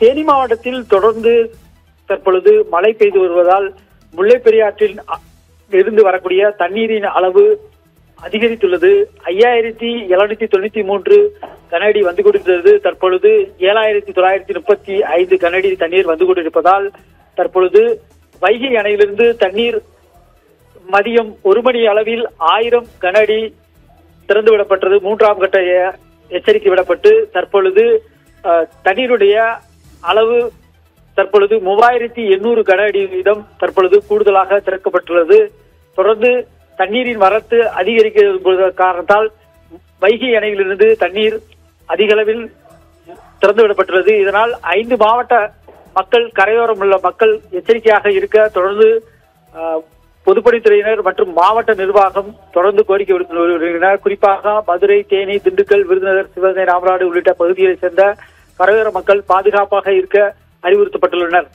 தேனி மாவட்டத்தில் தொடர்ந்து தற்பொழுது மழை பெய்து வருவதால் முல்லை பெரியாற்றில் இருந்து வரக்கூடிய தண்ணீரின் அளவு அதிகரித்துள்ளது. 5793 கனஅடி வந்து கொண்டிருந்தது. தற்பொழுது 7935 கனஅடி தண்ணீர் வந்து கொண்டிருப்பதால் தற்பொழுது வைகை அணையிலிருந்து தண்ணீர் மதியம் 1 மணி அளவில் 1000 கனஅடி திறந்துவிடப்பட்டது. 3ஆம் கட்ட எச்சரிக்கை விடப்பட்டு தற்பொழுது தண்ணீருடைய அளவு தற்பொழுது 3800 கனஅடி வீதம் தற்பொழுது கூடுதலாக திறக்கப்பட்டுள்ளது. தொடர்ந்து தண்ணீரின் வரத்து அதிகரிக்க காரணத்தால் வைகை அணையிலிருந்து தண்ணீர் அதிக அளவில் திறந்துவிடப்பட்டுள்ளது. இதனால் 5 மாவட்ட மக்கள், கரையோரம் உள்ள மக்கள் எச்சரிக்கையாக இருக்க தொடர்ந்து பொதுப்பணித்துறையினர் மற்றும் மாவட்ட நிர்வாகம் தொடர்ந்து கோரிக்கை விடுத்து வருகின்றனர். குறிப்பாக மதுரை, தேனி, திண்டுக்கல், விருதுநகர், சிவகங்கை, ராமநாடு உள்ளிட்ட பகுதிகளைச் சேர்ந்த கரையோர மக்கள் பாதுகாப்பாக இருக்க அறிவுறுத்தப்பட்டுள்ளனர்.